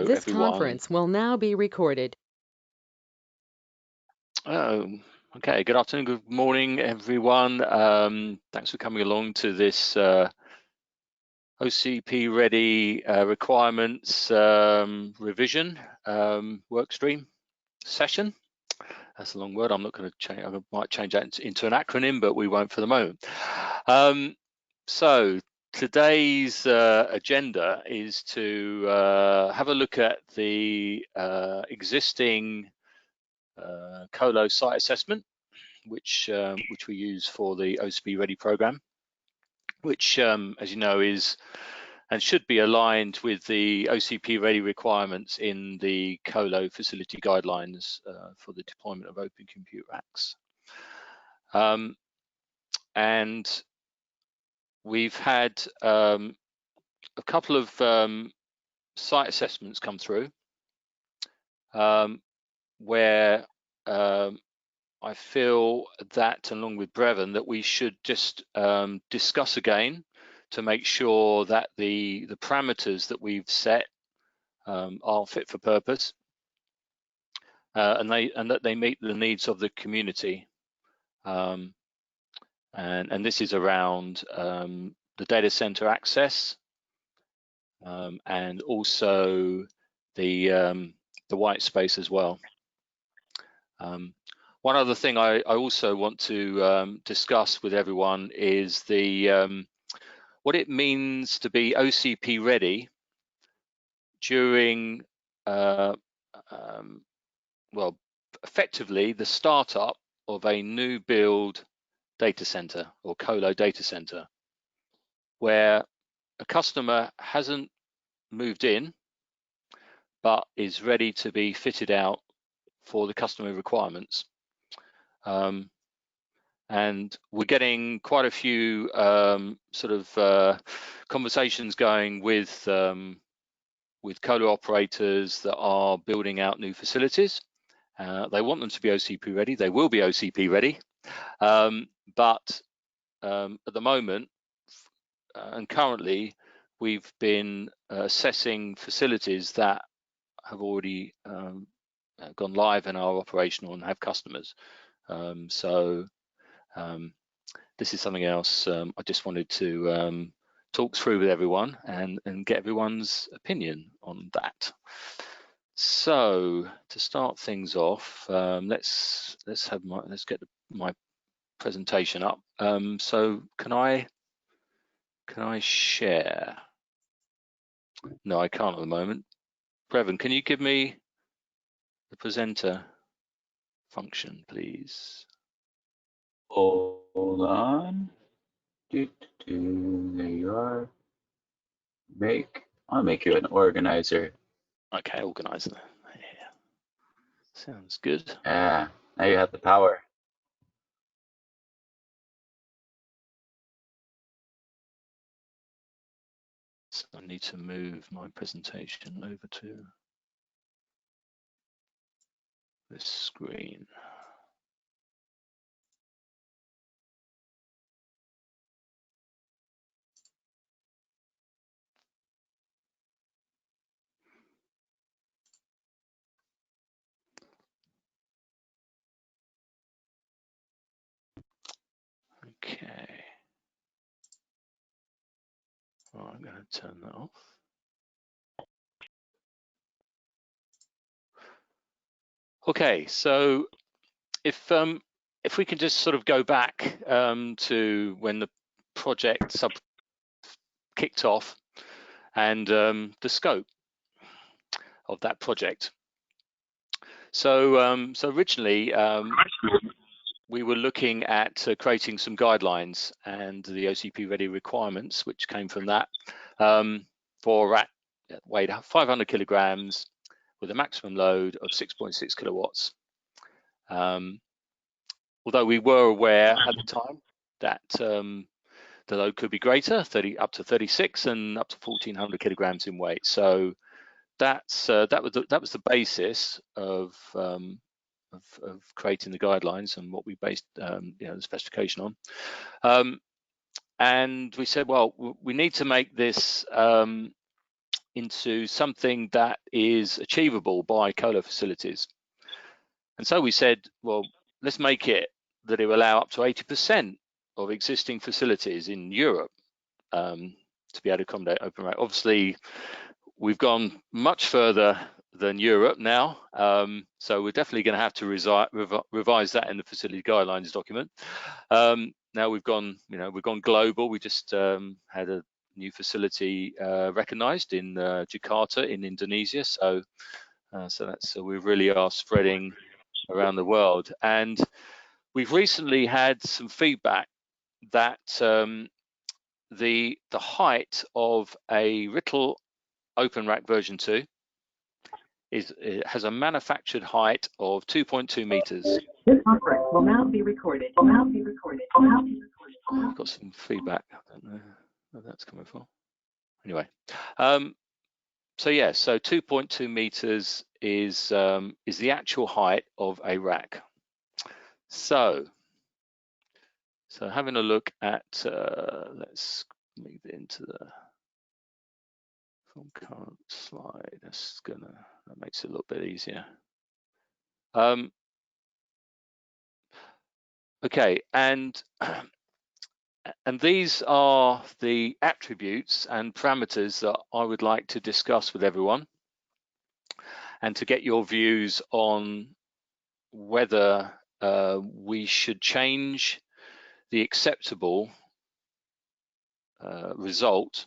This everyone. conference will now be recorded. Okay, good afternoon, good morning, everyone. Thanks for coming along to this OCP ready requirements revision workstream session. That's a long word. I'm not going to change. I might change that into an acronym, but we won't for the moment. So today's agenda is to have a look at the existing Colo site assessment, which we use for the OCP Ready program, which, as you know, is and should be aligned with the OCP Ready requirements in the Colo facility guidelines for the deployment of open compute racks. And we've had a couple of site assessments come through where I feel that, along with Brevin, that we should just discuss again to make sure that the parameters that we've set are fit for purpose, and that they meet the needs of the community. And this is around the data center access and also the white space as well. One other thing I also want to discuss with everyone is the what it means to be OCP ready during, well, effectively the startup of a new build data center or Colo data center, where a customer hasn't moved in but is ready to be fitted out for the customer requirements. And we're getting quite a few sort of conversations going with Colo operators that are building out new facilities. They want them to be OCP ready. They will be OCP ready, but at the moment and currently, we've been assessing facilities that have already gone live and are operational and have customers. So this is something else I just wanted to talk through with everyone and get everyone's opinion on that. So to start things off, let's get my presentation up. So can I share? No, I can't at the moment. Brevin, can you give me the presenter function, please? Hold on. There you are. I'll make you an organizer. Okay, organizer. Yeah. Sounds good. Yeah, now you have the power. So I need to move my presentation over to this screen. Okay. Well, I'm going to turn that off. Okay, so if we can just sort of go back to when the project kicked off and the scope of that project. So so originally we were looking at creating some guidelines and the OCP ready requirements, which came from that, for a rack that weighed 500 kilograms with a maximum load of 6.6 kilowatts. Although we were aware at the time that the load could be greater, up to 36 and up to 1,400 kilograms in weight. So that was the basis of creating the guidelines and what we based the specification on. And we said, well, we need to make this into something that is achievable by colo facilities. And so we said, well, let's make it that it will allow up to 80% of existing facilities in Europe to be able to accommodate open rack. Obviously, we've gone much further than Europe now, so we're definitely going to have to revise that in the facility guidelines document. Now we've gone, we've gone global. We just had a new facility recognized in Jakarta in Indonesia, so so we really are spreading around the world. And we've recently had some feedback that the height of a RITL Open Rack version 2 it has a manufactured height of 2.2 meters. This conference will now be recorded. I've got some feedback. I don't know where that's coming from. Anyway, so yeah, so 2.2 meters is the actual height of a rack. So having a look at, let's move into the from current slide. That makes it a little bit easier. Okay, and these are the attributes and parameters that I would like to discuss with everyone, and to get your views on whether we should change the acceptable result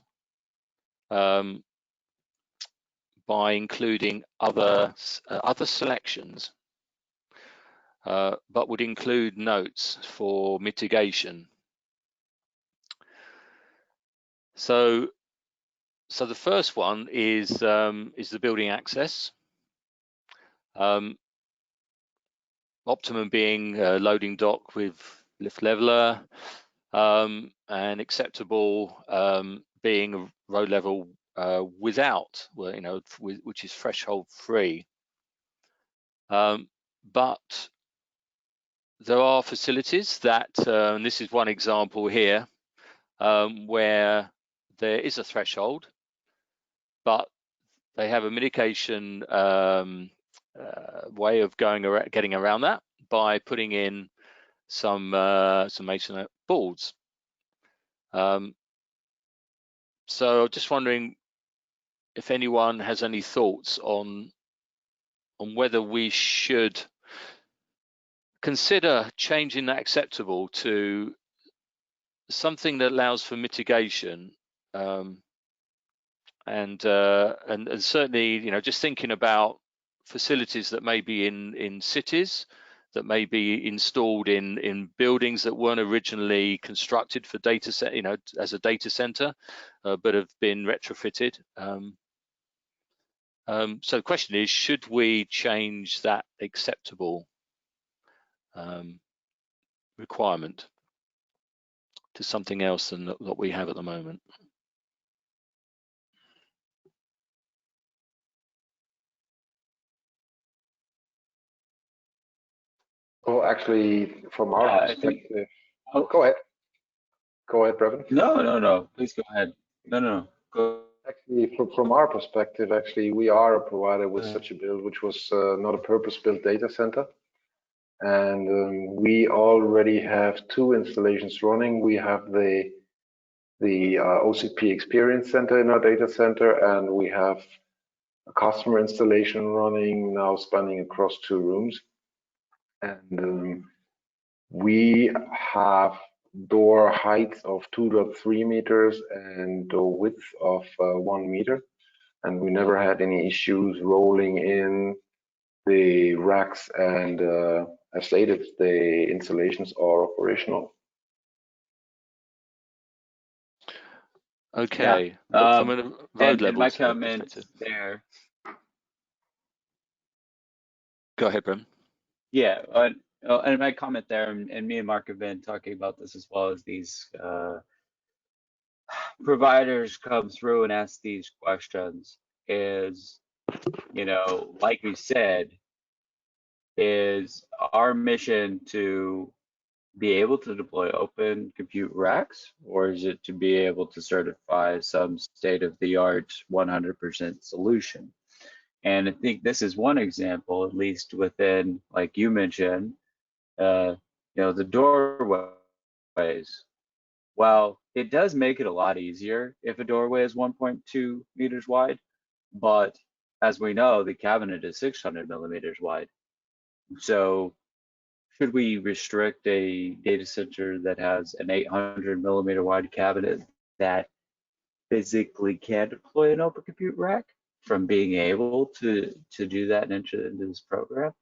by including other selections, but would include notes for mitigation. So the first one is the building access. Optimum being loading dock with lift leveler, and acceptable being a road level without, which is threshold free. But there are facilities that, and this is one example here, where there is a threshold, but they have a mitigation way of getting around that by putting in some masonite boards. So just wondering if anyone has any thoughts on whether we should consider changing that acceptable to something that allows for mitigation, and certainly, just thinking about facilities that may be in cities, that may be installed in buildings that weren't originally constructed for data set, as a data center, but have been retrofitted. So the question is, should we change that acceptable requirement to something else than what we have at the moment? Well, actually, from our perspective, go ahead. Go ahead, Brevin. No. Please go ahead. No. Go. Actually, from our perspective, we are a provider with such a build, which was not a purpose-built data center. And we already have 2 installations running. We have the OCP Experience Center in our data center, and we have a customer installation running now, spanning across 2 rooms. And we have door height of 2.3 meters and door width of 1 meter. And we never had any issues rolling in the racks, and as stated, the installations are operational. Okay. Yeah. From a road level my comment there. Go ahead, Brim. Yeah, and my comment there, and me and Mark have been talking about this as well, as these providers come through and ask these questions, is, like we said, is our mission to be able to deploy open compute racks, or is it to be able to certify some state-of-the-art 100% solution? And I think this is one example, at least within, like you mentioned, the doorways. Well, it does make it a lot easier if a doorway is 1.2 meters wide, but as we know, the cabinet is 600 millimeters wide. So should we restrict a data center that has an 800 millimeter wide cabinet that physically can deploy an open compute rack from being able to do that into this program?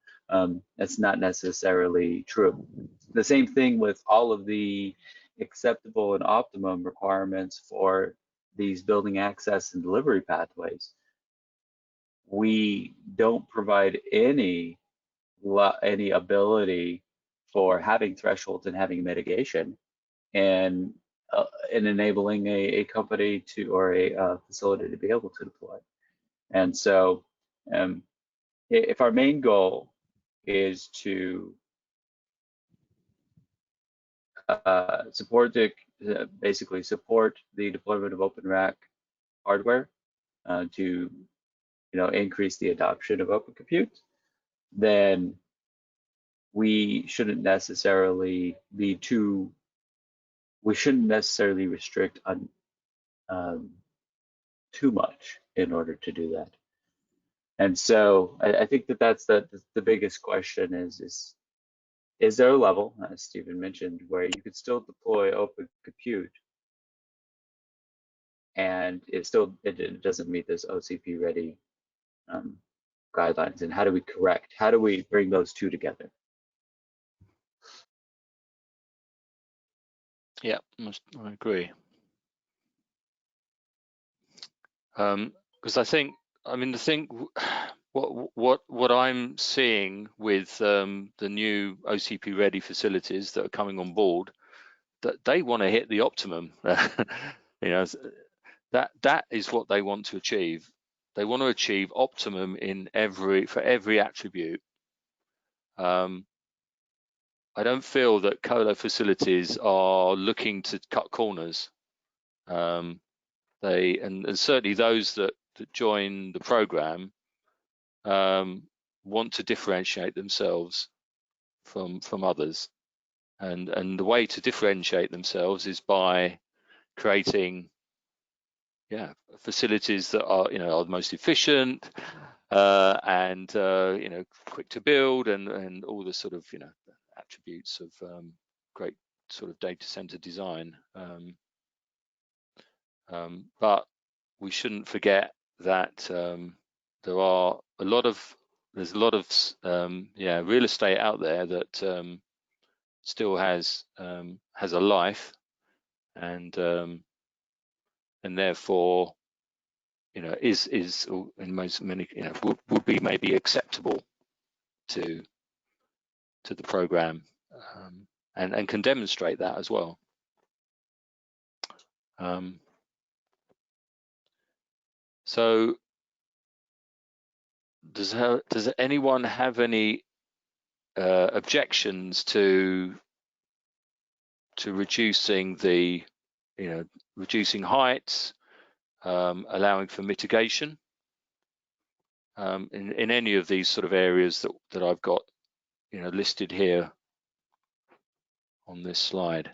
That's not necessarily true. The same thing with all of the acceptable and optimum requirements for these building access and delivery pathways. We don't provide any ability for having thresholds and having mitigation, and enabling a company to, or a facility to be able to deploy. And so if our main goal is to basically support the deployment of open rack hardware to increase the adoption of open compute, then we shouldn't necessarily restrict on too much in order to do that. And so I think that's the biggest question is there a level, as Stephen mentioned, where you could still deploy open compute and it doesn't meet this OCP ready guidelines, and how do we bring those two together? Yeah, I agree. Because what I'm seeing with the new OCP ready facilities that are coming on board, that they want to hit the optimum. That is what they want to achieve. They want to achieve optimum for every attribute. I don't feel that colo facilities are looking to cut corners. And certainly those that join the program want to differentiate themselves from others, and the way to differentiate themselves is by creating facilities that are are the most efficient and quick to build, and all the sort of attributes of great sort of data center design. But we shouldn't forget that there's a lot of real estate out there that still has a life, and therefore is in many would be maybe acceptable to the program, and can demonstrate that as well. So does anyone have any objections to reducing reducing heights, allowing for mitigation in any of these sort of areas that I've got listed here on this slide?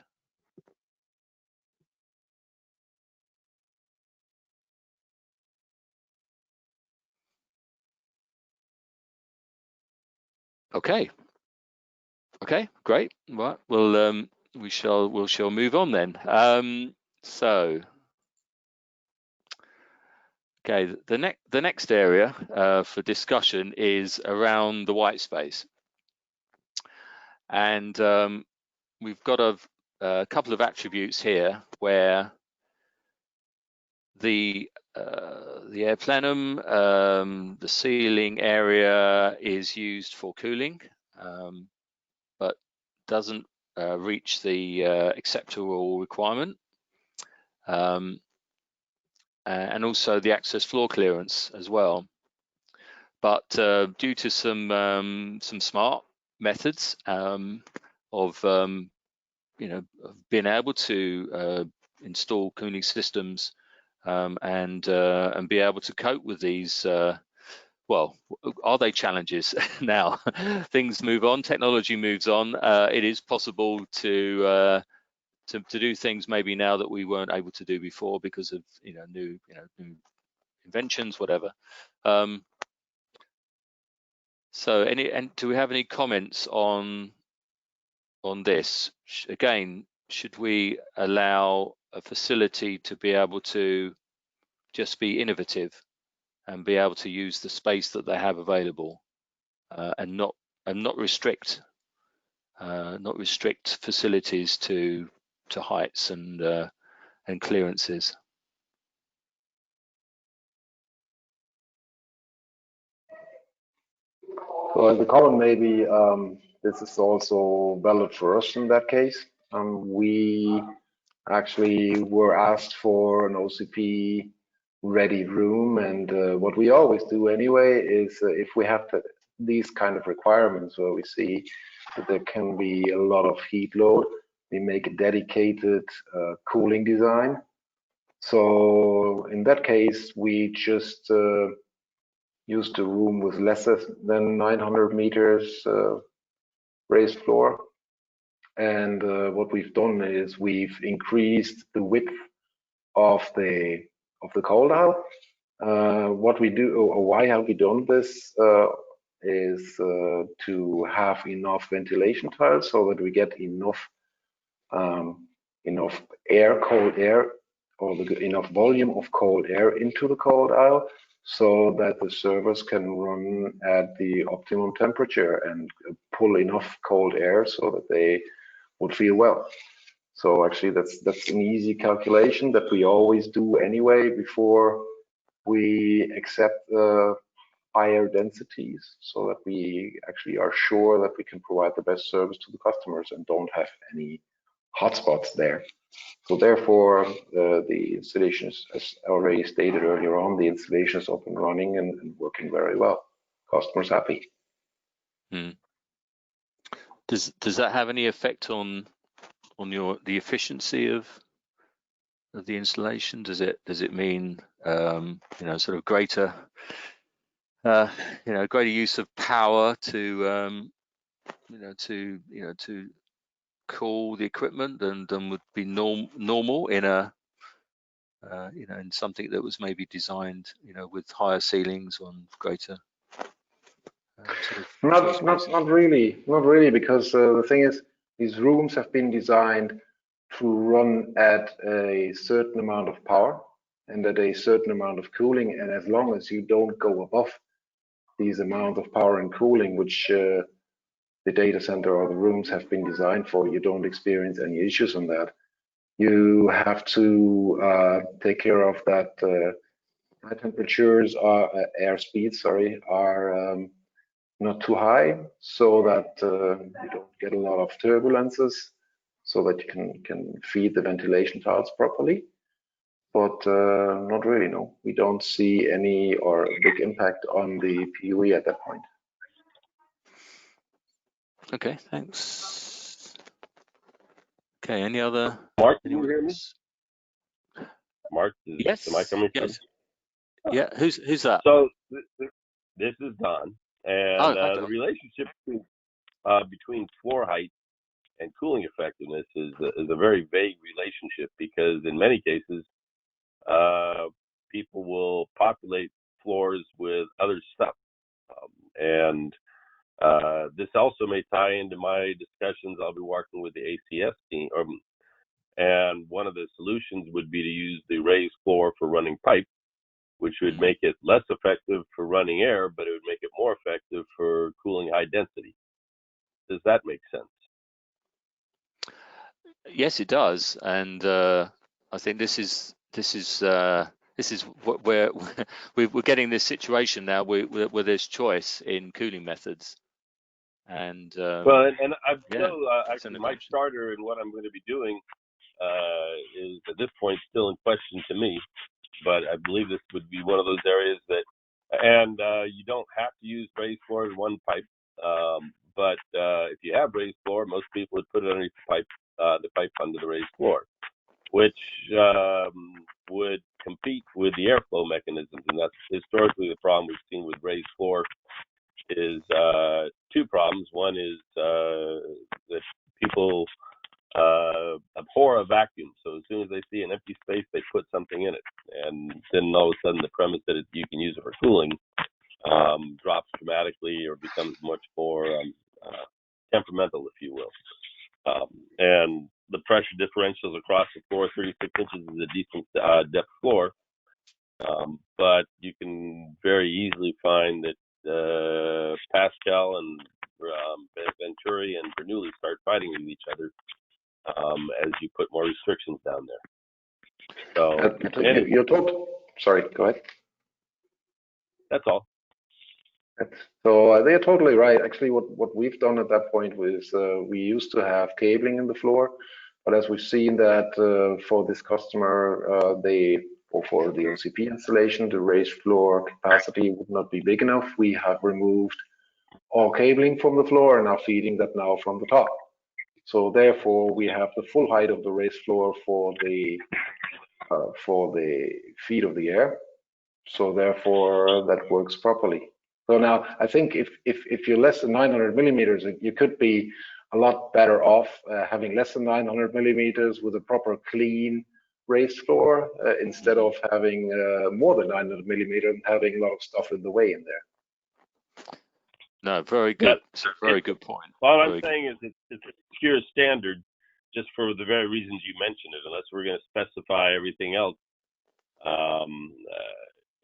Okay, great. Right, well, we shall move on then. So, okay, the next area for discussion is around the white space, and we've got a couple of attributes here where the air plenum, the ceiling area is used for cooling, but doesn't reach the acceptable requirement, and also the access floor clearance as well. But due to some smart methods of been able to install cooling systems and be able to cope with these. Well, are they challenges now? Things move on, technology moves on. It is possible to do things maybe now that we weren't able to do before because of new inventions, whatever. So do we have any comments on this? Again, should we allow a facility to be able to just be innovative and be able to use the space that they have available and not restrict facilities to heights and clearances? So the comment maybe this is also valid for us in that case. We actually were asked for an OCP ready room, and what we always do anyway is if we have these kind of requirements where we see that there can be a lot of heat load, we make a dedicated cooling design. So in that case, we just used a room with less than 900 meters raised floor. And what we've done is we've increased the width of the cold aisle. What we do, or why have we done this, is to have enough ventilation tiles so that we get enough cold air, or enough volume of cold air into the cold aisle, so that the servers can run at the optimum temperature and pull enough cold air so that they would feel well. So actually that's an easy calculation that we always do anyway before we accept higher densities, so that we actually are sure that we can provide the best service to the customers and don't have any hotspots there. So therefore, the installation is, as already stated earlier on, the installation is up and running and working very well. Customers happy. Does that have any effect on the efficiency of the installation? Does it mean sort of greater greater use of power to cool the equipment than would be normal in in something that was maybe designed with higher ceilings on greater not really, because the thing is, these rooms have been designed to run at a certain amount of power and at a certain amount of cooling, and as long as you don't go above these amount of power and cooling which the data center or the rooms have been designed for, you don't experience any issues on that. You have to take care of that high temperatures, air speeds, sorry, are not too high, so that you don't get a lot of turbulences, so that you can feed the ventilation tiles properly. But not really, no. We don't see any or big impact on the PUE at that point. Okay, thanks. Okay, any other? Mark, can you hear me? Mark, Yes. Am I coming through? Yes. Yeah. Who's that? So this is Don, and okay. the relationship between floor height and cooling effectiveness is a very vague relationship, because in many cases, people will populate floors with other stuff, and this also may tie into my discussions. I'll be working with the ACS team, and one of the solutions would be to use the raised floor for running pipe, which would make it less effective for running air, but it would make it more effective for cooling high density. Does that make sense? Yes, it does, and I think this is what we're getting this situation now where there's choice in cooling methods, and well, and I've yeah, still actually my starter and what I'm going to be doing is at this point still in question to me, but I believe this would be one of those areas that, and you don't have to use raised floor in one pipe, but if you have raised floor, most people would put it underneath the pipe the pipe under the raised floor, which would compete with the airflow mechanisms. And that's historically the problem we've seen with raised floor is two problems. One is that people abhor a vacuum. So as soon as they see an empty space, they put something in it. And then all of a sudden the premise that you can use it for cooling drops dramatically or becomes much more temperamental, if you will. And the pressure differentials across the floor, 36 inches is a decent depth floor. But you can very easily find that Pascal and Venturi and Bernoulli start fighting with each other as you put more restrictions down there. So you're told. Sorry, go ahead. That's all. So they're totally right. Actually, what we've done at that point was we used to have cabling in the floor, but as we've seen that for this customer, or for the OCP installation, the raised floor capacity would not be big enough. We have removed all cabling from the floor and are feeding that now from the top. So therefore, we have the full height of the raised floor for the feed of the air. So therefore, that works properly. So now, I think if you're less than 900 millimeters, you could be a lot better off having less than 900 millimeters with a proper clean raised floor instead of having more than 900 millimeters and having a lot of stuff in the way in there. No, very good. It's a very good point. All I'm saying is it's a pure standard just for the very reasons you mentioned it. Unless we're going to specify everything else,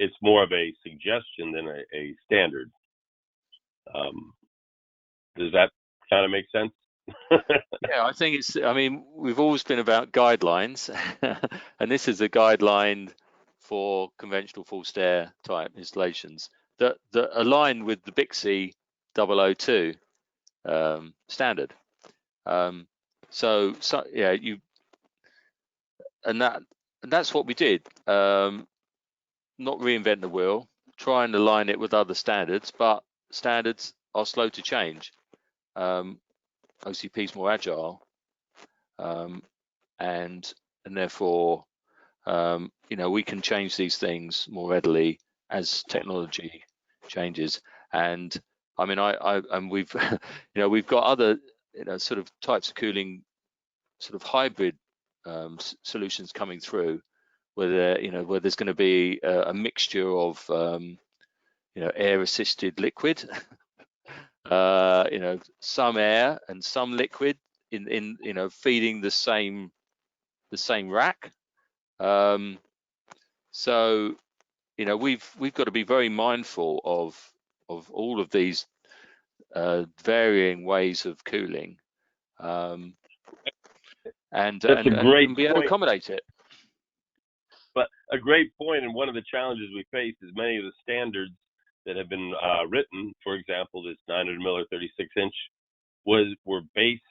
it's more of a suggestion than a standard. Does that kind of make sense? Yeah, I think we've always been about guidelines, and this is a guideline for conventional full stair type installations that align with the Bixby 002 standard. So yeah, that's what we did. Not reinvent the wheel, try and align it with other standards, but standards are slow to change. OCP is more agile, and therefore, we can change these things more readily as technology changes. And we've, we've got other, sort of types of cooling, sort of hybrid solutions coming through, where there's going to be a mixture of, air-assisted liquid. Some air and some liquid in feeding the same rack. So we've got to be very mindful of all of these varying ways of cooling, and be able to accommodate it. But a great point, and one of the challenges we face is many of the standards that have been written, for example, this 900 mil or 36 inch, were based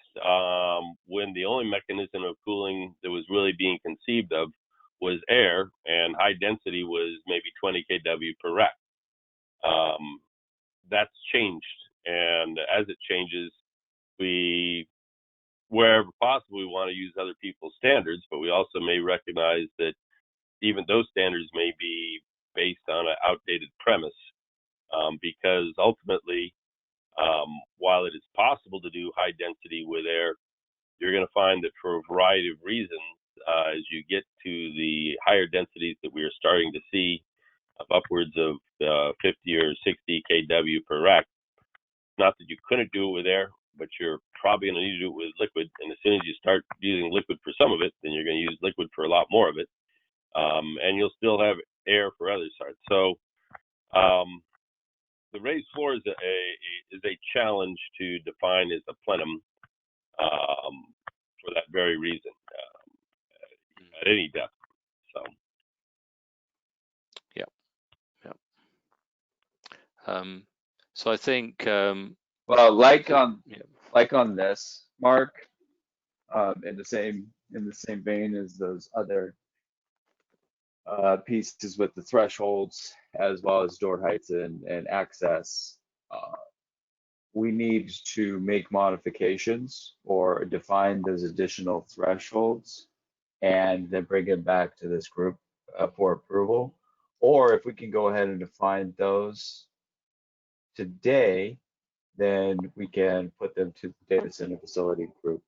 when the only mechanism of cooling that was really being conceived of was air, and high density was maybe 20 kW per rack. That's changed, and as it changes, wherever possible, we want to use other people's standards, but we also may recognize that even those standards may be based on an outdated premise, because ultimately, while it is possible to do high density with air, you're going to find that for a variety of reasons, as you get to the higher densities that we are starting to see of upwards of 50 or 60 kW per rack, not that you couldn't do it with air, but you're probably going to need to do it with liquid. And as soon as you start using liquid for some of it, then you're going to use liquid for a lot more of it. And you'll still have air for other sides. So the raised floor is a challenge to define as a plenum for that very reason, at any depth. So so I think well, like on this, Mark, in the same vein as those other pieces with the thresholds, as well as door heights and access, we need to make modifications or define those additional thresholds and then bring it back to this group for approval. Or if we can go ahead and define those today, then we can put them to the data center facility group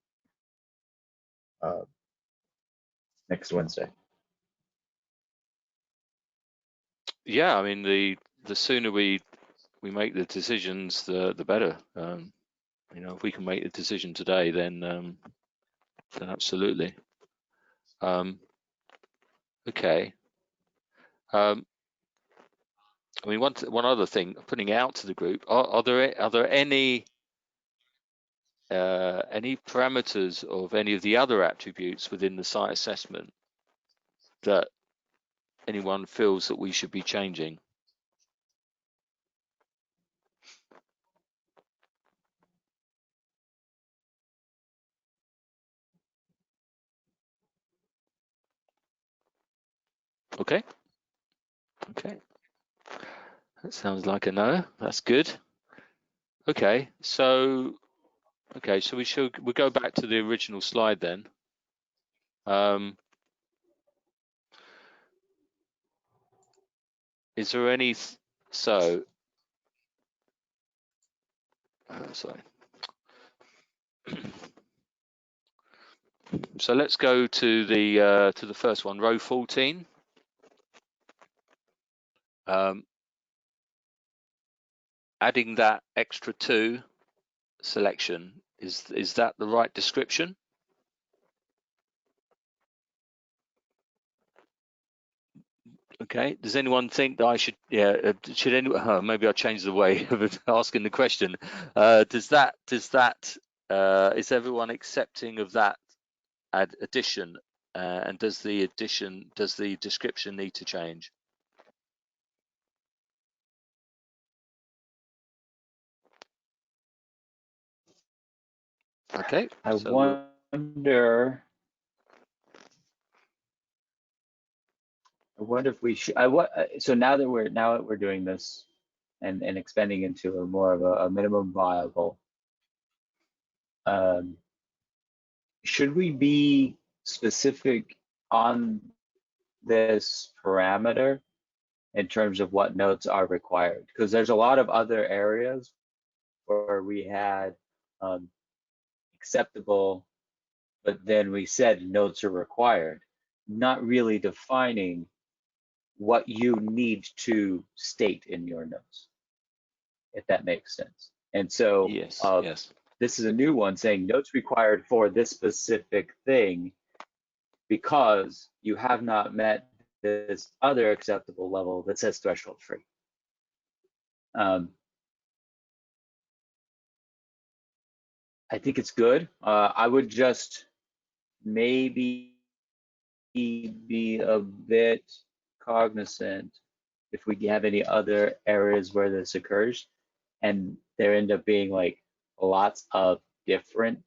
next Wednesday. Yeah, I mean, the sooner we make the decisions, the better. You know, if we can make the decision today, then absolutely. Okay. I mean, one other thing, putting out to the group, are there any parameters of any of the other attributes within the site assessment that anyone feels that we should be changing? Okay. Okay. That sounds like a no. That's good. Okay. So we'll go back to the original slide then. Is there any? Sorry. So let's go to the first one, row 14. Adding that extra 2 selection, is that the right description? Okay. Does anyone think that I should? Yeah. Should anyone? Maybe I'll change the way of asking the question. Is everyone accepting of that addition? And does the description need to change? Okay. I wonder if we should. So now that we're doing this and expanding into a more of a minimum viable, should we be specific on this parameter in terms of what notes are required? Because there's a lot of other areas where we had acceptable, but then we said notes are required, not really defining what you need to state in your notes, if that makes sense. And so yes. This is a new one saying notes required for this specific thing because you have not met this other acceptable level that says threshold free. I think it's good. I would just maybe be a bit cognizant if we have any other areas where this occurs and there end up being like lots of different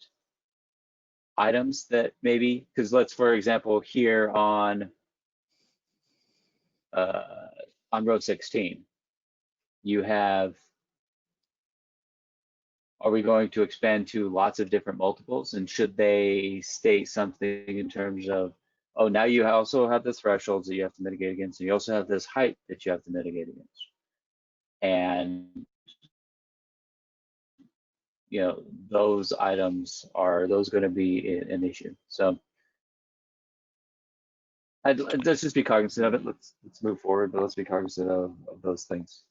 items that maybe, because let's, for example, here on row 16, you have, are we going to expand to lots of different multiples? And should they state something in terms of, oh, now you also have the thresholds that you have to mitigate against, and you also have this height that you have to mitigate against. And you know, those items, are those going to be an issue? So let's just be cognizant of it. Let's move forward, but let's be cognizant of those things.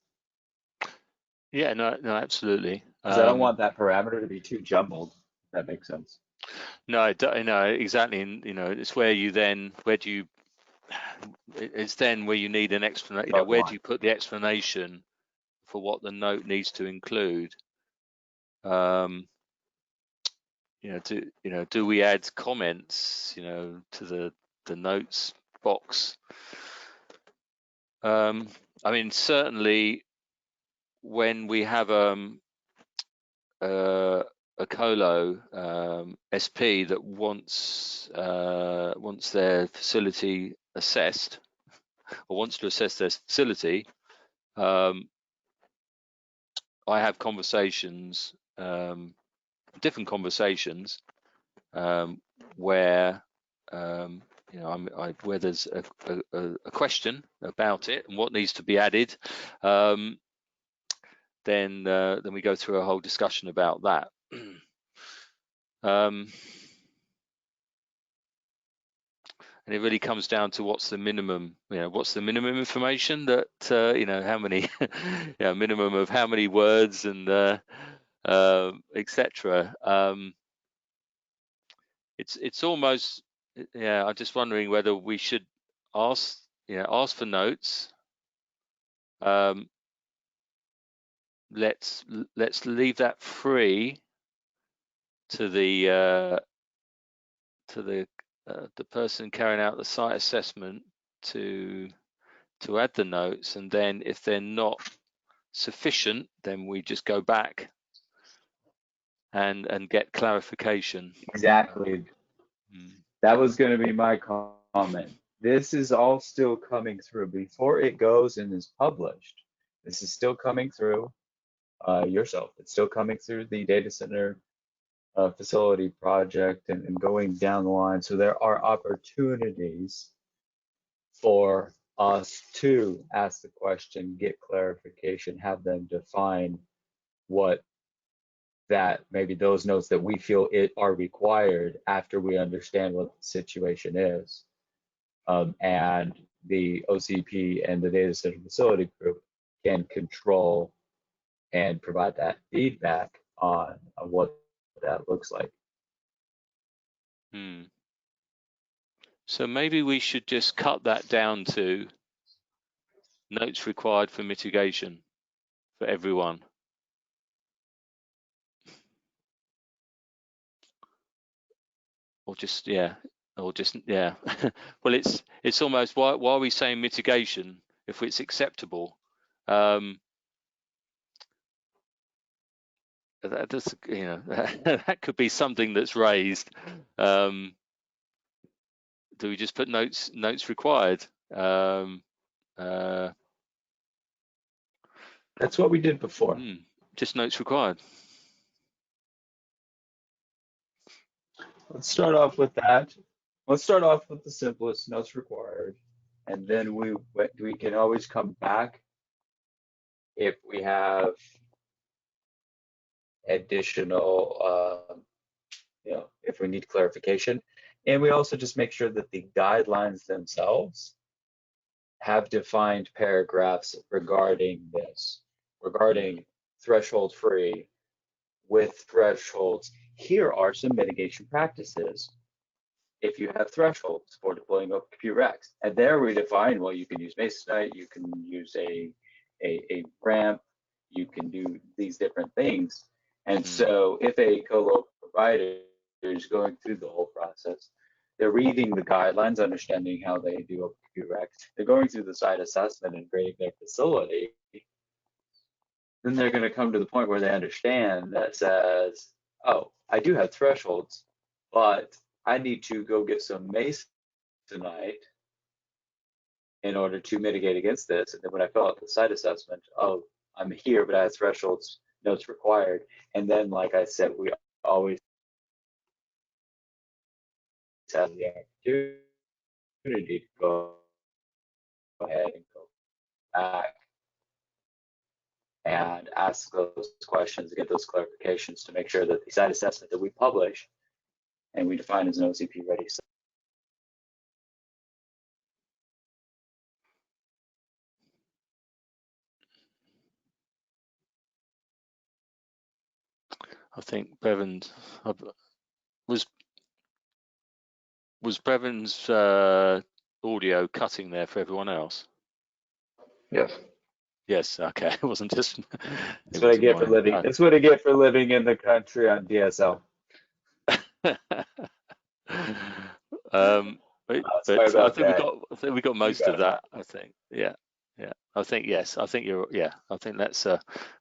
Yeah, no, absolutely. Because I don't want that parameter to be too jumbled, if that makes sense. No, exactly. And you know, it's where you then, it's then where you need an explanation. You know, where do you put the explanation for what the note needs to include? Do we add comments, to the notes box? I mean, certainly when we have a colo SP that wants their facility assessed, or wants to assess their facility, I have conversations, different conversations, where you know, where there's a question about it and what needs to be added, then we go through a whole discussion about that. And it really comes down to what's the minimum, you know, what's the minimum information that, you know, how many, you know, minimum of how many words and etc. It's almost, yeah, I'm just wondering whether we should ask, you know, ask for notes. Let's leave that free to the person carrying out the site assessment to add the notes, and then if they're not sufficient, then we just go back and get clarification. Exactly. That was going to be my comment. This is all still coming through before it goes and is published. This is still coming through yourself. It's still coming through the data center facility project and going down the line. So there are opportunities for us to ask the question, get clarification, have them define what that maybe those notes that we feel are required after we understand what the situation is. And the OCP and the data center facility group can control and provide that feedback on what that looks like. So maybe we should just cut that down to notes required for mitigation for everyone. Or just, yeah, or just, yeah. Well, it's almost, why are we saying mitigation if it's acceptable? That's, you know, that could be something that's raised. Do we just put notes required? That's what we did before. Just notes required. Let's start off with that. Let's start off with the simplest, notes required, and then we can always come back if we have additional, you know, if we need clarification. And we also just make sure that the guidelines themselves have defined paragraphs regarding this, regarding threshold free with thresholds. Here are some mitigation practices if you have thresholds for deploying OCP racks. And there we define, well, you can use Masonite, you can use a ramp, you can do these different things. And so if a colo provider is going through the whole process, they're reading the guidelines, understanding how they do OCP racks, they're going through the site assessment and grading their facility, then they're going to come to the point where they understand that says, oh, I do have thresholds, but I need to go get some Masonite in order to mitigate against this. And then when I fill out the site assessment, oh, I'm here, but I have thresholds, notes required. And then, like I said, we always have the opportunity to go ahead and go back and ask those questions, get those clarifications to make sure that the site assessment that we publish and we define as an OCP ready. I think Bevan's was Bevan's audio cutting there for everyone else? Yes. Yes. Okay. It wasn't just. That's what I get for living. That's what I get for living in the country on DSL. But I think we got most of that. I think. Yeah. Yeah. I think yes. I think you're. Yeah. I think that's a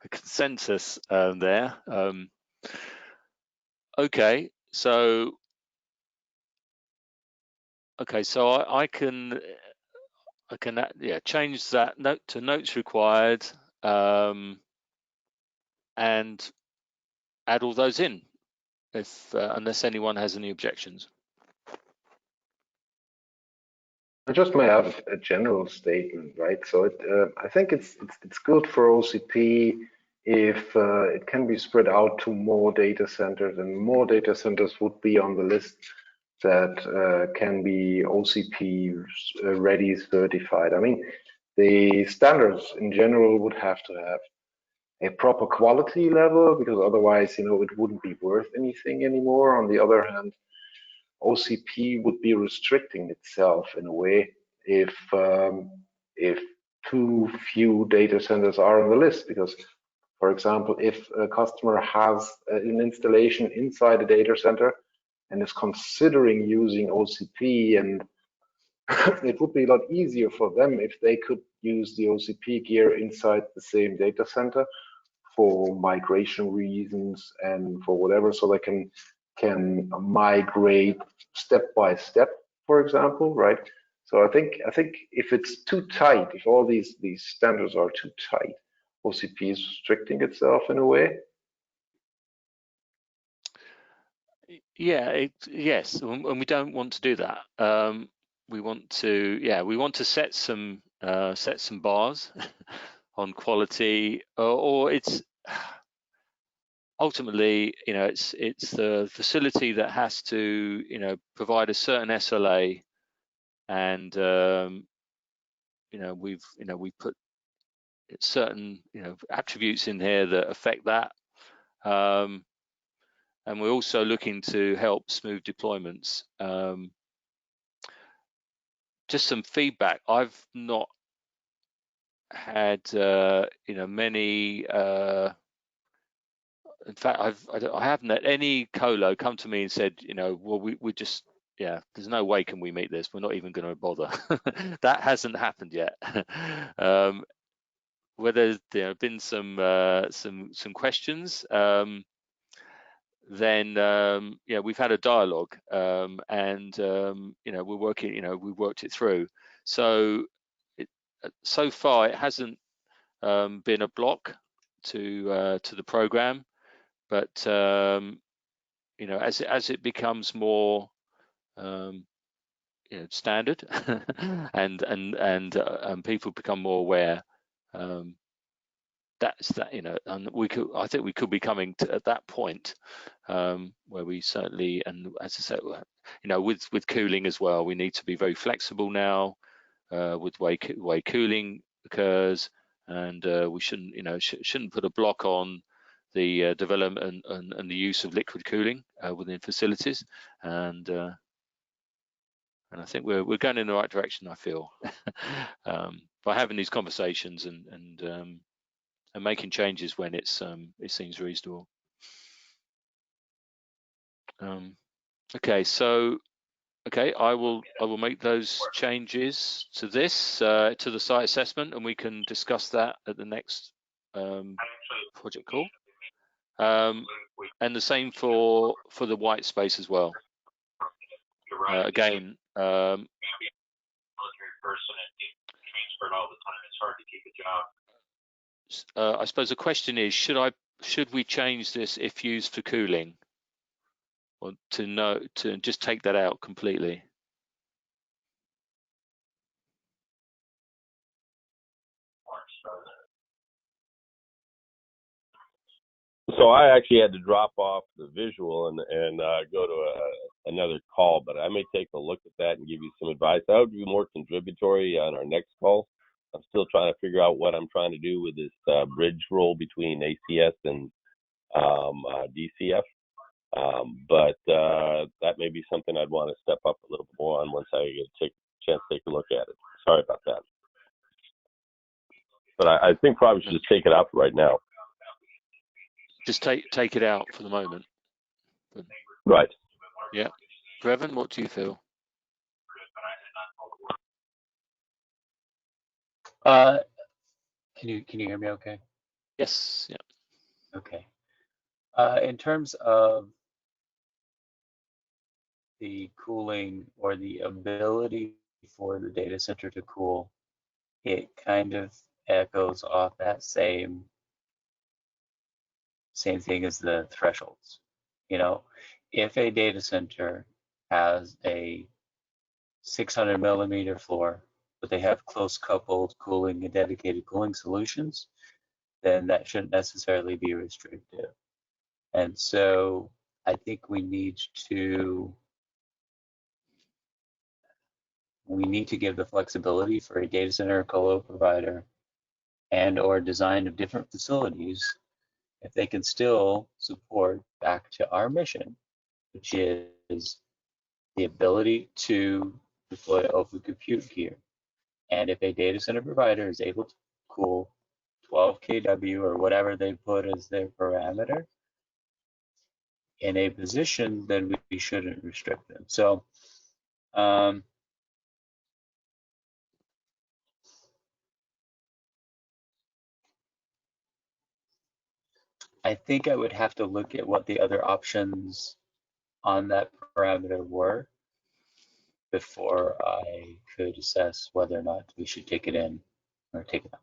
consensus there. Okay. So. Okay. So I can change that note to notes required. and add all those in, if unless anyone has any objections. I just may have a general statement, right? So I think it's good for OCP if it can be spread out to more data centers, and more data centers would be on the list that can be OCP ready certified. I mean, the standards in general would have to have a proper quality level, because otherwise, you know, it wouldn't be worth anything anymore. On the other hand, OCP would be restricting itself in a way if too few data centers are on the list. Because, for example, if a customer has an installation inside a data center and is considering using OCP, and it would be a lot easier for them if they could use the OCP gear inside the same data center for migration reasons and for whatever, so they can migrate step by step, for example, right? So I think if it's too tight, if all these standards are too tight, OCP is restricting itself in a way. Yeah, yes, and we don't want to do that. We want to set some bars on quality, or it's ultimately, you know, it's the facility that has to, you know, provide a certain SLA, and you know, we put certain, you know, attributes in here that affect that, and we're also looking to help smooth deployments. Just some feedback. I've not had you know, many. In fact, I haven't had any colo come to me and said, you know, well, we just, yeah, there's no way can we meet this. We're not even going to bother. That hasn't happened yet. Where there have been some questions, then yeah, we've had a dialogue, and you know, we're working. You know, we've worked it through. So so far, it hasn't been a block to the program. But you know, as it becomes more you know, standard, and people become more aware, that's that, you know, and I think we could be coming to at that point where we certainly, and as I said, you know, with cooling as well, we need to be very flexible now with way cooling occurs, and we shouldn't, you know, shouldn't put a block on the development and the use of liquid cooling within facilities, and I think we're going in the right direction, I feel, by having these conversations and making changes when it seems reasonable. Okay, so I will make those changes to this to the site assessment, and we can discuss that at the next project call. And the same for the white space as well. Again, military person and get transferred all the time. It's hard to keep a job. I suppose the question is, should we change this if used for cooling, or to just take that out completely? So I actually had to drop off the visual and go to another call, but I may take a look at that and give you some advice. I would be more contributory on our next call. I'm still trying to figure out what I'm trying to do with this bridge role between ACS and DCF. But that may be something I'd want to step up a little bit more on once I get a chance to take a look at it. Sorry about that. But I think probably should just take it out right now. Just take it out for the moment. Right. Yeah. Brevin, what do you feel? Can you hear me okay? Yes. Yeah. Okay. In terms of the cooling or the ability for the data center to cool, it kind of echoes off that same Same thing as the thresholds. You know, if a data center has a 600 millimeter floor, but they have close coupled cooling and dedicated cooling solutions, then that shouldn't necessarily be restrictive. And so I think we need to give the flexibility for a data center colo provider and or design of different facilities if they can still support back to our mission, which is the ability to deploy open compute gear. And if a data center provider is able to cool 12 kW or whatever they put as their parameter in a position, then we shouldn't restrict them. So I think I would have to look at what the other options on that parameter were before I could assess whether or not we should take it in or take it out.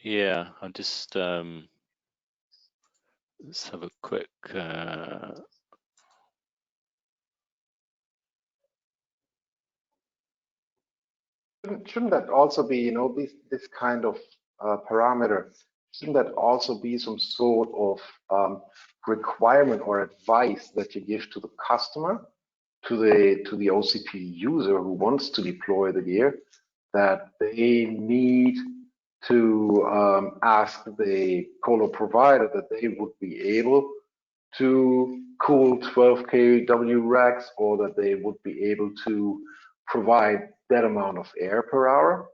Yeah, I just let's have a quick. Shouldn't that also be, you know, this kind of parameter? Shouldn't that also be some sort of requirement or advice that you give to the customer, to the OCP user who wants to deploy the gear, that they need to ask the colo provider that they would be able to cool 12 kW racks, or that they would be able to provide that amount of air per hour?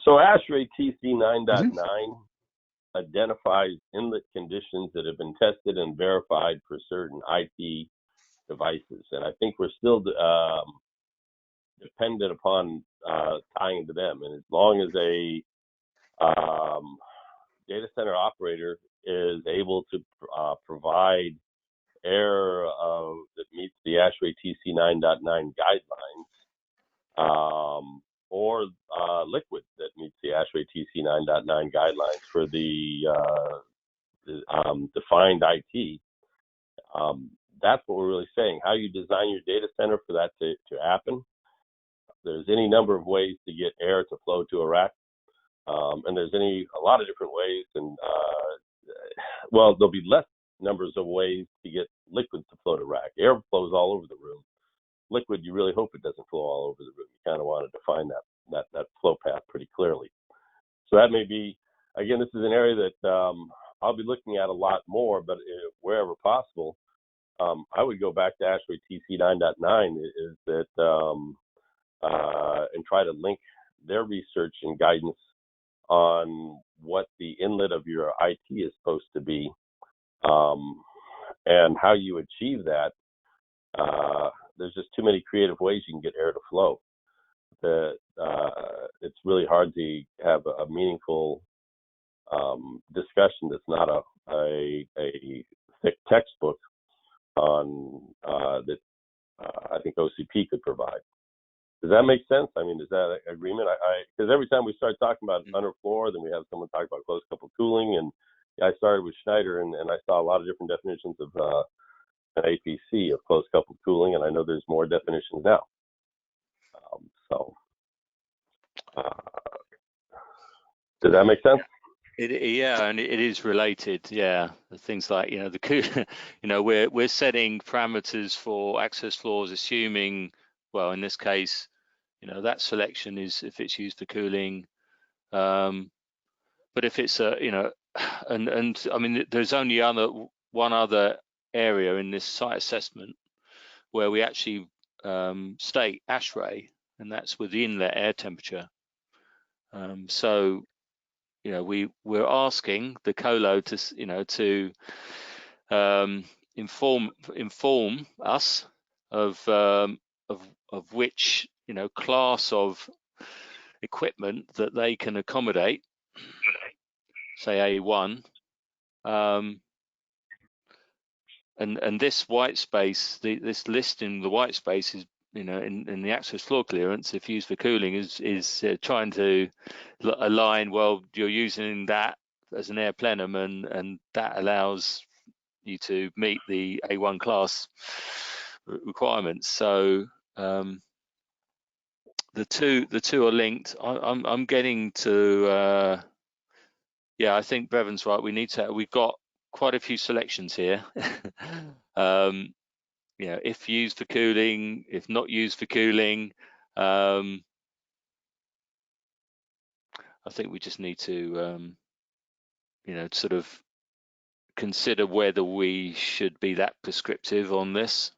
So ASHRAE TC 9.9 identifies inlet conditions that have been tested and verified for certain IT devices. And I think we're still dependent upon tying to them. And as long as a data center operator is able to provide air that meets the ASHRAE TC 9.9 guidelines, or liquid that meets the ASHRAE TC 9.9 guidelines for the defined IT, that's what we're really saying. How you design your data center for that to happen. There's any number of ways to get air to flow to a rack, and there's a lot of different ways, and well, there'll be less numbers of ways to get liquid to flow to rack. Air flows all over the room. Liquid, you really hope it doesn't flow all over the room. You kind of want to define that flow path pretty clearly. So that may be, again, this is an area that I'll be looking at a lot more, but wherever possible, I would go back to ASHRAE TC 9.9 is that and try to link their research and guidance on what the inlet of your IT is supposed to be, and how you achieve that. There's just too many creative ways you can get air to flow. It's really hard to have a meaningful discussion that's not a thick textbook on that I think OCP could provide. Does that make sense? I mean, is that an agreement? Because every time we start talking about underfloor, then we have someone talk about close coupled cooling, and I started with Schneider, and I saw a lot of different definitions of an APC of close coupled cooling, and I know there's more definitions now. Does that make sense? Yeah, and it is related. Yeah, things like we're setting parameters for access floors, assuming, well, in this case, that selection is if it's used for cooling. But if it's and I mean, there's only one other area in this site assessment where we actually state ASHRAE, and that's with the inlet air temperature. So we're asking the colo to inform us of which class of equipment that they can accommodate, say A1, and this white space, this listing the white space you know, in the access floor clearance, if used for cooling, is trying to align. Well, you're using that as an air plenum, and that allows you to meet the A1 class requirements. So the two are linked. I'm getting to yeah, I think Bevan's right. We've got quite a few selections here. You know, if used for cooling, if not used for cooling. I think we just need to you know, sort of consider whether we should be that prescriptive on this,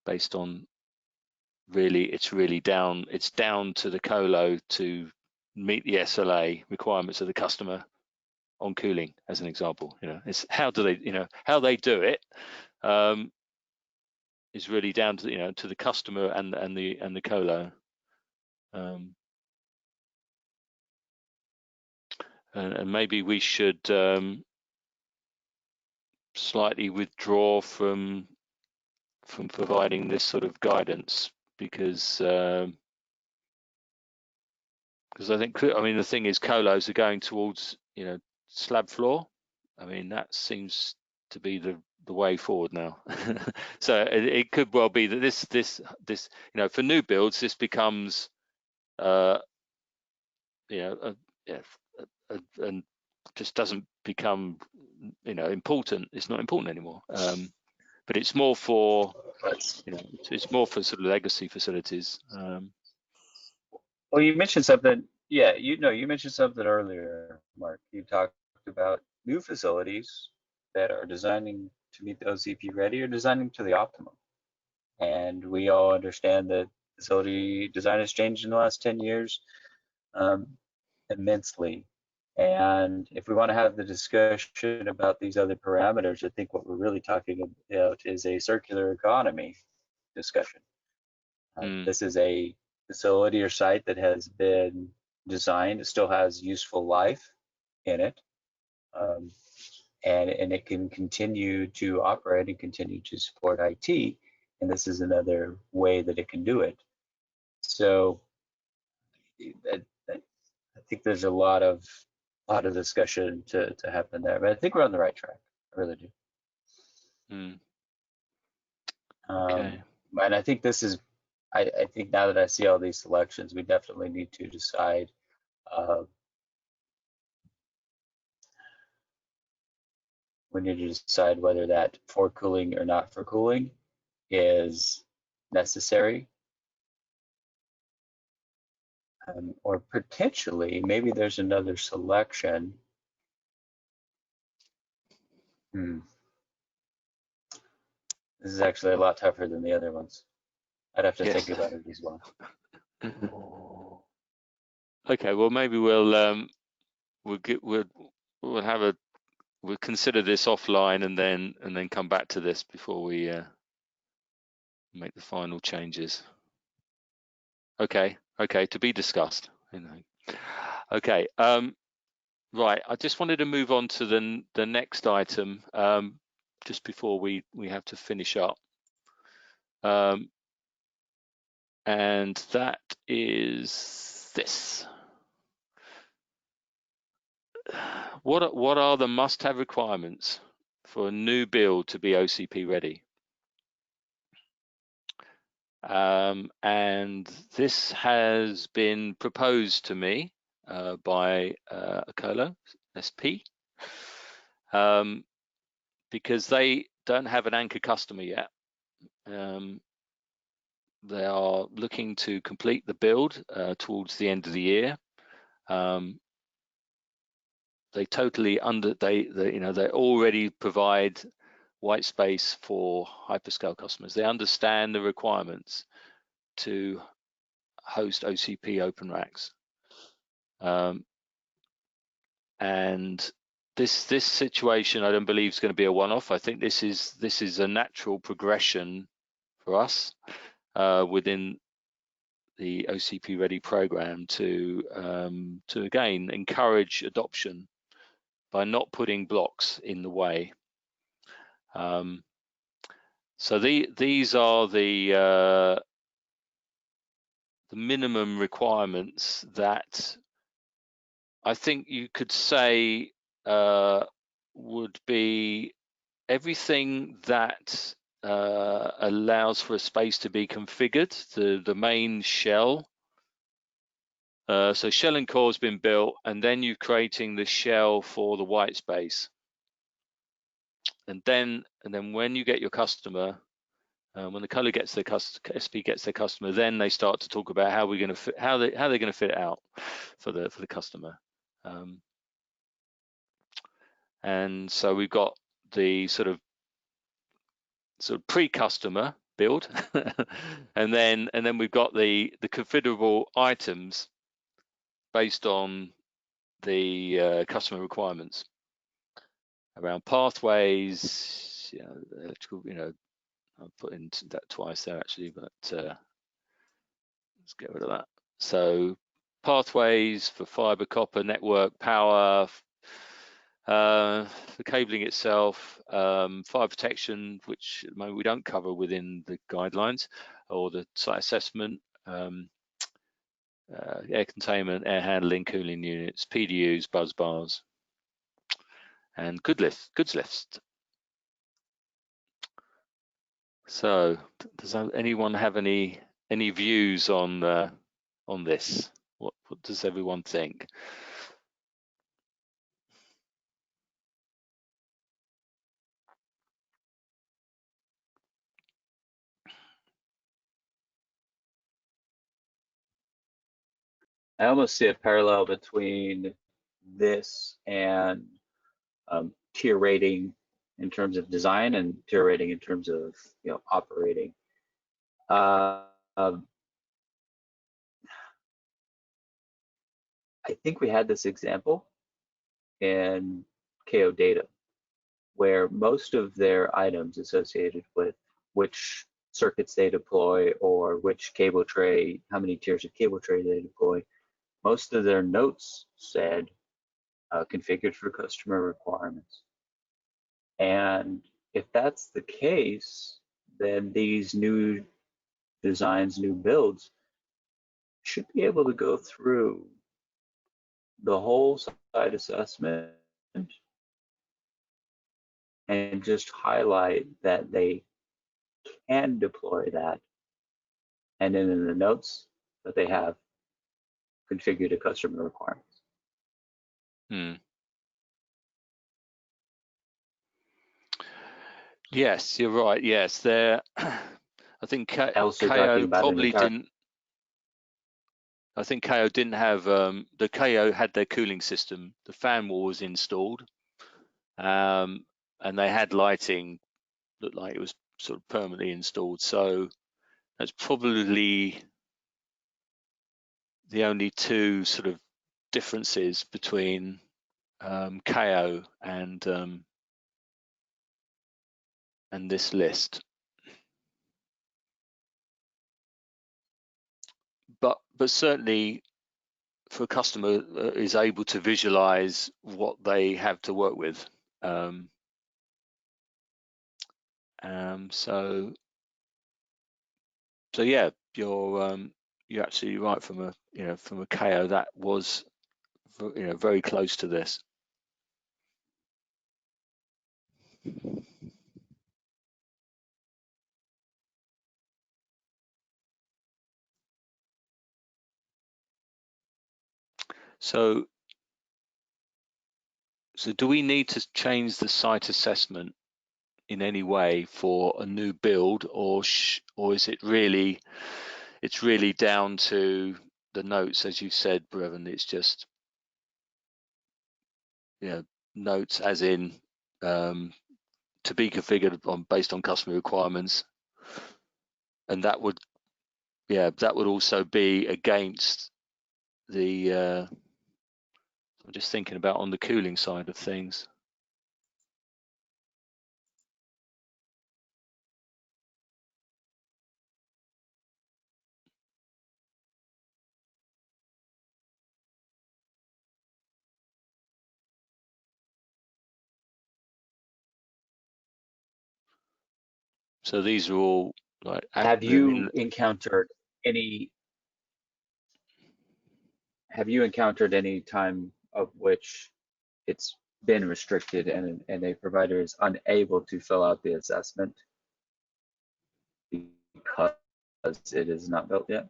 based on it's down to the colo to meet the SLA requirements of the customer on cooling, as an example. You know, it's how do they, you know, how they do it is really down to, you know, to the customer and the colo. And maybe we should slightly withdraw from providing this sort of guidance, because I think, I mean, the thing is, colos are going towards, you know, slab floor. I mean, that seems to be the way forward now. So it could well be that this you know, for new builds, this becomes you know, and just doesn't become, you know, important. It's not important anymore. But it's more for, you know, it's more for sort of legacy facilities. Well, you mentioned something. Yeah, you mentioned something earlier, Mark. You talked about new facilities that are designing to meet the OCP ready or designing to the optimum. And we all understand that facility design has changed in the last 10 years immensely. And if we want to have the discussion about these other parameters, I think what we're really talking about is a circular economy discussion. This is a facility or site that has been designed, it still has useful life in it, and it can continue to operate and continue to support IT, and this is another way that it can do it. So I think there's a lot of discussion to happen there, but I think we're on the right track. I really do. Okay. And I think this is, I think now that I see all these selections, we definitely need to decide we need to decide whether that for cooling or not for cooling is necessary. Or potentially, maybe there's another selection. This is actually a lot tougher than the other ones. I'd have to think about it as well. Okay, well, maybe we'll consider this offline and then come back to this before we make the final changes. Okay, to be discussed. You know. Okay, right. I just wanted to move on to the next item just before we have to finish up, and that is this. What are the must-have requirements for a new build to be OCP ready? And this has been proposed to me by a colo, SP, because they don't have an anchor customer yet. They are looking to complete the build towards the end of the year. They already provide white space for hyperscale customers. They understand the requirements to host OCP open racks, and this situation I don't believe is going to be a one-off. I think this is a natural progression for us within the OCP Ready program to again encourage adoption by not putting blocks in the way. So these are the minimum requirements that I think you could say would be everything that allows for a space to be configured, the main shell. So shell and core has been built, and then you're creating the shell for the white space. And then when you get your customer, when the color gets their SP gets their customer, then they start to talk about how we're going to how they're going to fit it out for the customer. And so we've got the sort of pre-customer build, and then we've got the configurable items based on the customer requirements around pathways, electrical. I've put in that twice there actually, but let's get rid of that. So pathways for fiber, copper, network, power, the cabling itself, fire protection, which at the moment we don't cover within the guidelines, or the site assessment, air containment, air handling, cooling units, PDUs, buzz bars, and goods lifts. So does anyone have any views on this? What does everyone think? I almost see a parallel between this and tier rating in terms of design and tier rating in terms of operating. I think we had this example in KO data where most of their items associated with which circuits they deploy or which cable tray, how many tiers of cable tray they deploy, most of their notes said configured for customer requirements. And if that's the case, then these new designs, new builds should be able to go through the whole site assessment and just highlight that they can deploy that, and then in the notes that they have configured to customer requirements. Yes, you're right. Yes, there. I think KO probably didn't. I think KO didn't have the KO had their cooling system. The fan wall was installed, and they had lighting. Looked like it was sort of permanently installed. So that's probably the only two sort of differences between KO and this list. But certainly, for a customer is able to visualize what they have to work with. So yeah, you're absolutely right. From a KO, that was very close to this. So do we need to change the site assessment in any way for a new build, or is it really down to the notes, as you said, Brevin? It's just notes as in to be configured based on customer requirements, and that would also be against the I'm just thinking about on the cooling side of things. So these are all like. Have you encountered any time of which it's been restricted and a provider is unable to fill out the assessment because it is not built yet?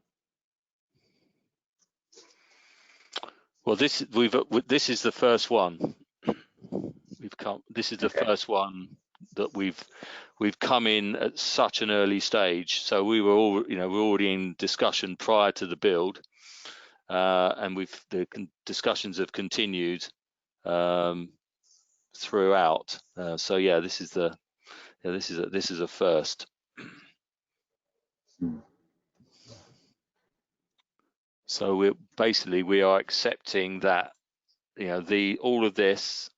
Well, this is the first one. This is the first one that we've come in at such an early stage. So we were we're already in discussion prior to the build, and the discussions have continued throughout. So yeah, this is a first. So we are accepting that all of this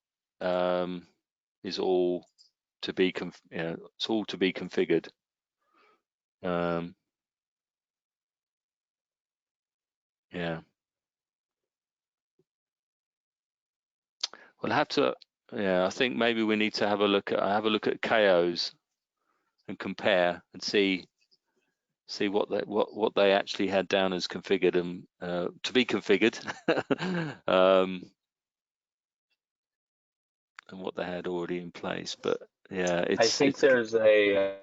is all to be it's all to be configured. Yeah. We'll have to. Yeah, I think maybe we need to have a look at KOs and compare and see what they actually had down as configured and to be configured, and what they had already in place. But yeah, I think there's a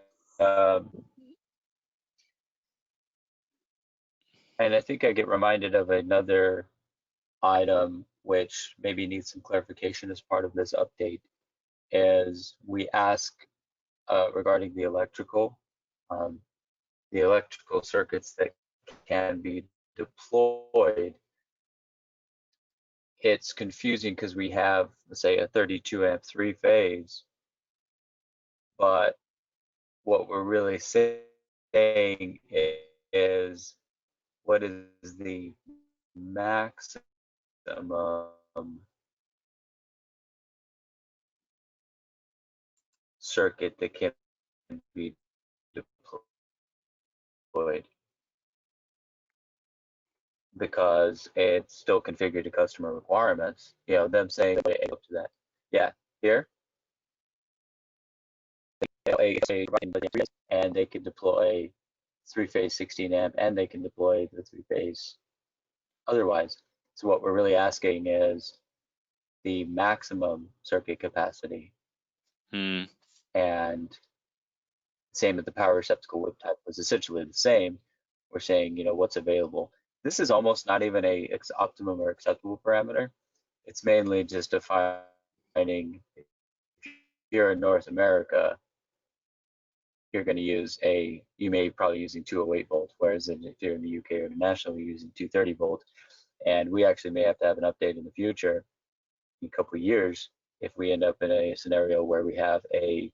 and I think I get reminded of another item which maybe needs some clarification as part of this update, is we ask regarding the electrical circuits that can be deployed. It's confusing because we have, let's say, a 32 amp 3-phase, but what we're really saying is what is the maximum circuit that can be deployed, because it's still configured to customer requirements. Them saying up to that. Yeah, here. And they can deploy 3-phase 16 amp, and they can deploy the 3-phase otherwise. So what we're really asking is the maximum circuit capacity. And same with the power receptacle whip type was essentially the same. We're saying, what's available. This is almost not even a optimum or acceptable parameter. It's mainly just defining, if you're in North America, you're going to use you may probably using 208 volt, whereas if you're in the UK or international, you're using 230 volt. And we actually may have to have an update in the future, in a couple of years, if we end up in a scenario where we have a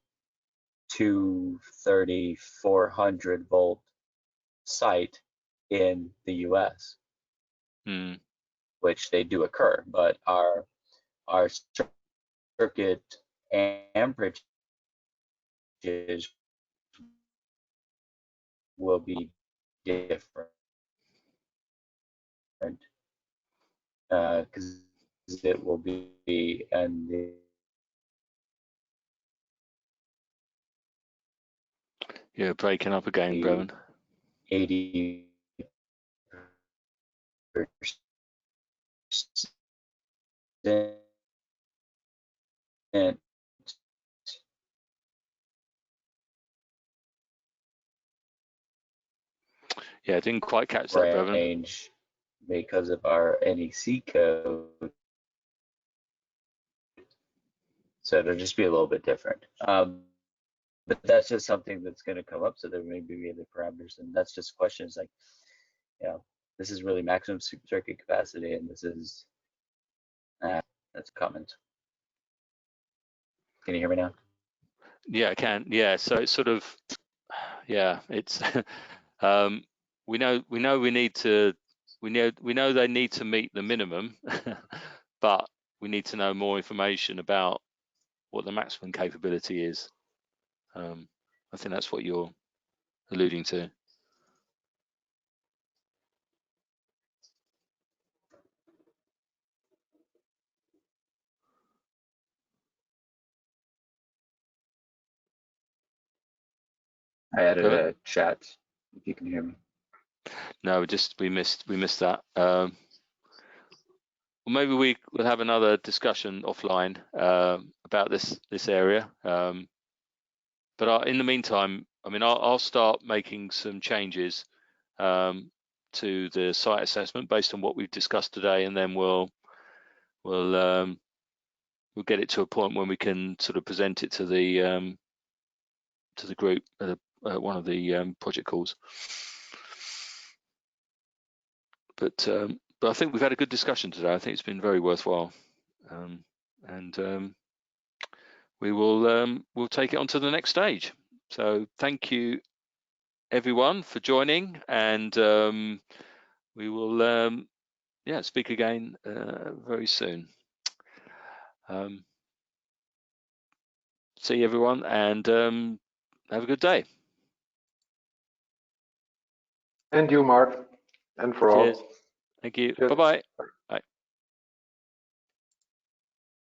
230, 400 volt site in the US, which they do occur, but our circuit amperage will be different, because it will be and the You're breaking up again, Brevin. 80%. Yeah, I didn't quite catch that, Brevin. Range because of our NEC code, so it'll just be a little bit different. But that's just something that's going to come up. So there may be other parameters, and that's just questions like, this is really maximum circuit capacity, and this is that's a comment. Can you hear me now? Yeah, I can. Yeah, so it's sort of, it's we know they need to meet the minimum, but we need to know more information about what the maximum capability is. I think that's what you're alluding to. I added Go ahead. a chat, if you can hear me. No, we missed that. Well, maybe we'll have another discussion offline about this area. But in the meantime, I mean, I'll start making some changes to the site assessment based on what we've discussed today, and then we'll get it to a point when we can sort of present it to the group at one of the project calls. But I think we've had a good discussion today. I think it's been very worthwhile, and we'll take it on to the next stage. So thank you everyone for joining, and we will speak again very soon. See you everyone, and have a good day. And you, Mark, and for Cheers. all. Thank you. Cheers. Bye-bye. Bye.